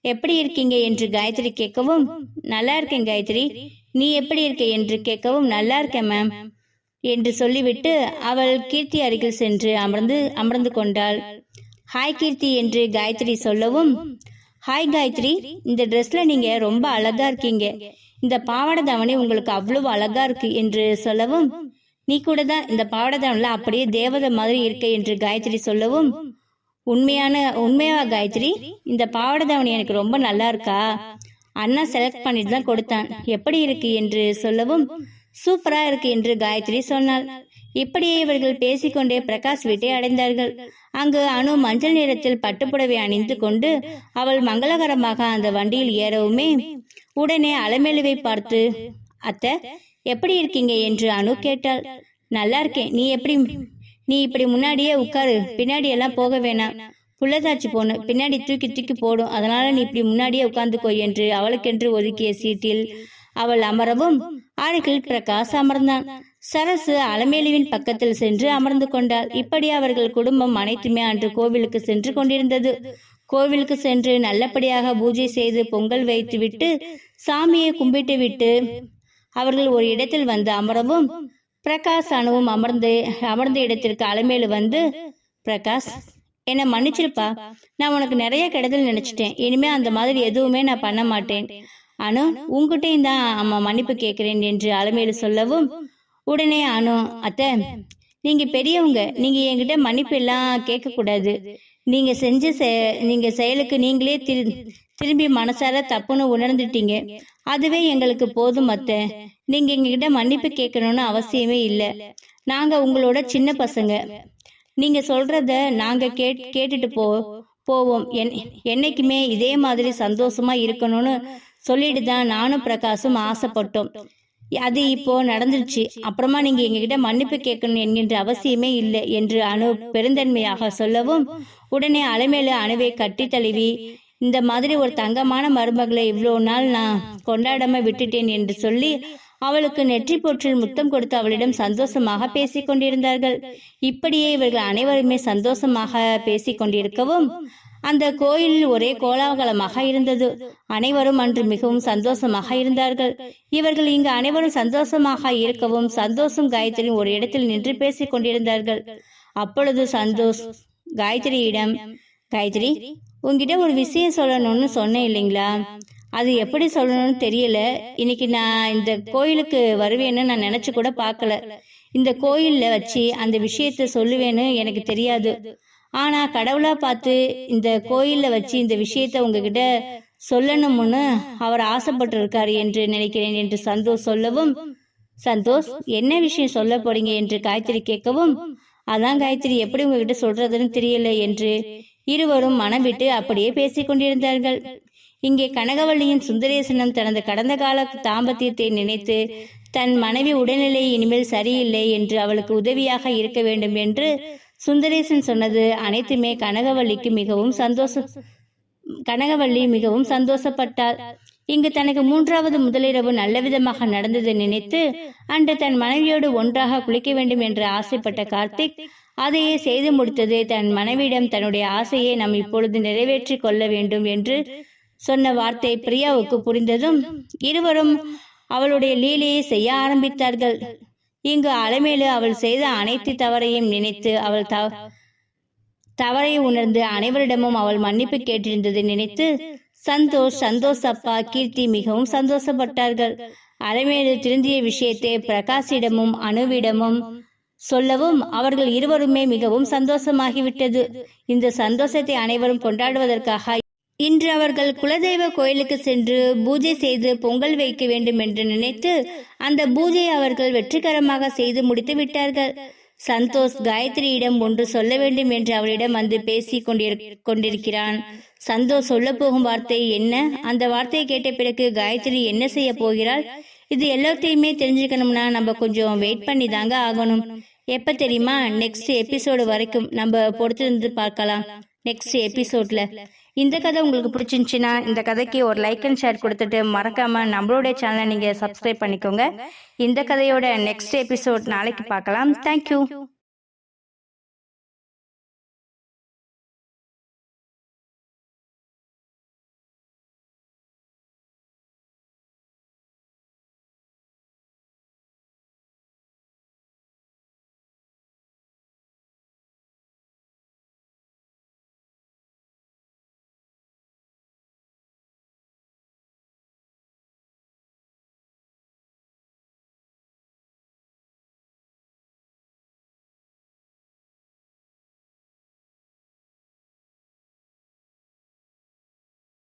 எப்படி இருக்கீங்க என்று காயத்ரி கேட்கவும், நல்லா இருக்கேன் காயத்ரி, நீ எப்படி இருக்க என்று கேட்கவும், நல்லா இருக்கேன் மேம் என்று சொல்லிவிட்டு அவள் கீர்த்தி அருகில் சென்று அமர்ந்து கொண்டாள். ஹாய் கீர்த்தி என்று காயத்ரி சொல்லவும், ஹாய் காயத்ரி, இந்த ட்ரெஸ்ல நீங்க ரொம்ப அழகா இருக்கீங்க, இந்த பாவாடை தாவணி உங்களுக்கு அவ்வளவு அழகா இருக்கு என்று சொல்லவும், நீ கூட தான் இந்த பாவாடை தாவணில அப்படியே தேவதை மாதிரி இருக்க என்று காயத்ரி சொல்லவும், உண்மையா காயத்ரி, இந்த பாவாடை தாவணி எனக்கு ரொம்ப நல்லா இருக்கா, அண்ணா செலக்ட் பண்ணிட்டு தான் கொடுத்தான், எப்படி இருக்கு என்று சொல்லவும், சூப்பரா இருக்கு என்று காயத்ரி சொன்னாள். இப்படியே இவர்கள் பேசிக்கொண்டே பிரகாஷ் வீட்டை அடைந்தார்கள். அங்கு அனு மஞ்சள் நிறத்தில் பட்டுப்புடவை அணிந்து கொண்டு அவள் மங்களகரமாக அந்த வண்டியில் ஏறவுமே உடனே அலமேலுவை பார்த்து, அத்தை எப்படி இருக்கீங்க என்று அனு கேட்டாள். நல்லா இருக்கேன், நீ இப்படி முன்னாடியே உட்காரு, பின்னாடி எல்லாம் போக வேணாம், புள்ளதாச்சி போன பின்னாடி தூக்கி தூக்கி போடும், அதனால நீ இப்படி முன்னாடியே உட்கார்ந்துக்கோ என்று அவளுக்கென்று ஒதுக்கிய சீட்டில் அவள் அமரவும் அருகில் பிரகாஷ் அமர்ந்தான். சரசு அலமேலுவின் பக்கத்தில் சென்று அமர்ந்து கொண்டாள். இப்படி அவர்கள் குடும்பம் அனைத்துமே அன்று கோவிலுக்கு சென்று கொண்டிருந்தது. கோவிலுக்கு சென்று நல்லபடியாக பூஜை செய்து பொங்கல் வைத்து விட்டு சாமியை கும்பிட்டு விட்டு அவர்கள் ஒரு இடத்தில் வந்து அமரவும் பிரகாஷ் அனுவும் அமர்ந்த இடத்திற்கு அலமேலு வந்து, பிரகாஷ் என்னை மன்னிச்சிருப்பா, நான் உனக்கு நிறைய கெடுதல் நினைச்சிட்டேன், இனிமே அந்த மாதிரி எதுவுமே நான் பண்ண மாட்டேன், அனு உங்ககிட்டையும் தான் அம்மா மன்னிப்பு கேட்கிறேன் என்று அலமேலு சொல்லவும், உடனே அனு, அத்தை நீங்க பெரியவங்க, நீங்க என்கிட்ட மன்னிப்பு எல்லாம் கேட்க கூடாது, நீங்க செயலுக்கு நீங்களே திரும்பி மனசார தப்புன்னு உணர்ந்துட்டீங்க, அதுவே எங்களுக்கு போதும் அத்தை, நீங்க எங்ககிட்ட மன்னிப்பு கேட்கணும்னு அவசியமே இல்லை, நாங்க உங்களோட சின்ன பசங்க, நீங்க சொல்றத நாங்க கேட்டுட்டு போவோம், என்னைக்குமே இதே மாதிரி சந்தோஷமா இருக்கணும்னு சொல்லிட்டு தான் நானும் பிரகாஷும் ஆசைப்பட்டோம், அது இப்போ நடந்துருச்சு, அப்புறமா நீங்க எங்ககிட்ட மன்னிப்பு கேட்கணும் என்கின்ற அவசியமே இல்லை என்று அனு பெருந்தன்மையாக சொல்லவும், உடனே அலமேலு அணுவை கட்டி தழுவி, இந்த மாதிரி ஒரு தங்கமான மருமகளை இவ்வளோ நாள் நான் கொண்டாடாம விட்டுட்டேன் என்று சொல்லி அவளுக்கு நெற்றி போற்றில் முத்தம் கொடுத்து அவளிடம் சந்தோஷமாக பேசிக் கொண்டிருந்தார்கள். இப்படியே இவர்கள் அனைவருமே சந்தோஷமாக பேசிக் கொண்டிருக்கவும் அந்த கோயிலில் ஒரே கோலாகலமாக இருந்தது. அனைவரும் அன்று மிகவும் சந்தோஷமாக இருந்தார்கள். இவர்கள் இங்கு அனைவரும் சந்தோஷமாக இருக்கவும் சந்தோஷம் காயத்ரி ஒரு இடத்தில் நின்று பேசிக் கொண்டிருந்தார்கள். அப்பொழுது சந்தோஷ் காயத்ரியிடம், காயத்ரி உங்ககிட்ட ஒரு விஷயம் சொல்லணும்னு சொன்னேன் இல்லைங்களா, அது எப்படி சொல்லணும்னு தெரியல, இன்னைக்கு நான் இந்த கோயிலுக்கு வருவேன்னு நான் நினைச்சு கூட பார்க்கல, இந்த கோயில்ல வச்சு அந்த விஷயத்த சொல்லுவேன்னு எனக்கு தெரியாது, ஆனா கடவுளா பார்த்து இந்த கோயில்ல வச்சு இந்த விஷயத்த உங்ககிட்ட சொல்லணும்னு அவர் ஆசைப்பட்டு இருக்காரு என்று நினைக்கிறேன் என்று சந்தோஷ் சொல்லவும், சந்தோஷ் என்ன விஷயம் சொல்ல போறீங்க என்று காயத்ரி கேட்கவும், அதான் காயத்ரி எப்படி உங்ககிட்ட சொல்றதுன்னு தெரியல என்று இருவரும் மனம் விட்டு அப்படியே பேசிக் கொண்டிருந்தார்கள். இங்கே கனகவள்ளியின் சுந்தரேசனம் தனது கடந்த கால தாம்பத்தியத்தை நினைத்து தன் மனைவி உடல்நிலை இனிமேல் சரியில்லை என்று அவளுக்கு உதவியாக இருக்க வேண்டும் என்று சுந்தரேசன் சொன்னது அனைத்துமே கனகவள்ளி மிகவும் சந்தோஷப்பட்டாள். இங்கு தனக்கு 3வது முதலிரவு நல்ல விதமாக நடந்தது நினைத்து அன்று தன் மனைவியோடு ஒன்றாக குளிக்க வேண்டும் என்று ஆசைப்பட்ட கார்த்திக் அதையே செய்து முடித்தது. தன் மனைவியிடம் தன்னுடைய ஆசையை நாம் இப்பொழுது நிறைவேற்றி கொள்ள வேண்டும் என்று சொன்ன வார்த்தை பிரியாவுக்கு புரிந்ததும் இருவரும் அவளுடைய லீலையை செய்ய ஆரம்பித்தார்கள். இங்கு அலமேலு அவள் செய்த அனைத்து தவறையும் நினைத்து அவள் தவறை உணர்ந்து அனைவரிடமும் அவள் மன்னிப்பு கேட்டிருந்ததை நினைத்து சந்தோஷ் அப்பா கீர்த்தி மிகவும் சந்தோஷப்பட்டார்கள். அலமேலு திருந்திய விஷயத்தை பிரகாஷிடமும் அணுவிடமும் சொல்லவும் அவர்கள் இருவருமே மிகவும் சந்தோஷமாகிவிட்டது. இந்த சந்தோஷத்தை அனைவரும் கொண்டாடுவதற்காக இன்று அவர்கள் குலதெய்வ கோயிலுக்கு சென்று பூஜை செய்து பொங்கல் வைக்க வேண்டும் என்று நினைத்து அந்த பூஜையை அவர்கள் வெற்றிகரமாக செய்து முடித்து விட்டார்கள். சந்தோஷ் காயத்ரியிடம் ஒன்று சொல்ல வேண்டும் என்று அவளிடம் வந்து பேசி கொண்டிருக்கிறான். சந்தோஷ் சொல்ல போகும் வார்த்தை என்ன? அந்த வார்த்தையை கேட்ட பிறகு காயத்ரி என்ன செய்ய போகிறாள்? இது எல்லாத்தையுமே தெரிஞ்சுக்கணும்னா நம்ம கொஞ்சம் வெயிட் பண்ணி தாங்க ஆகணும். எப்ப தெரியுமா? நெக்ஸ்ட் எபிசோடு வரைக்கும் நம்ம பொறுத்திருந்து பார்க்கலாம். நெக்ஸ்ட் எபிசோட்ல இந்த கதை உங்களுக்கு பிடிச்சிருந்துச்சுன்னா இந்த கதைக்கு ஒரு லைக் அண்ட் ஷேர் கொடுத்துட்டு மறக்காம நம்மளுடைய சேனலை நீங்க சப்ஸ்கிரைப் பண்ணிக்கோங்க. இந்த கதையோட நெக்ஸ்ட் எபிசோட் நாளைக்கு பார்க்கலாம். தேங்க்யூ.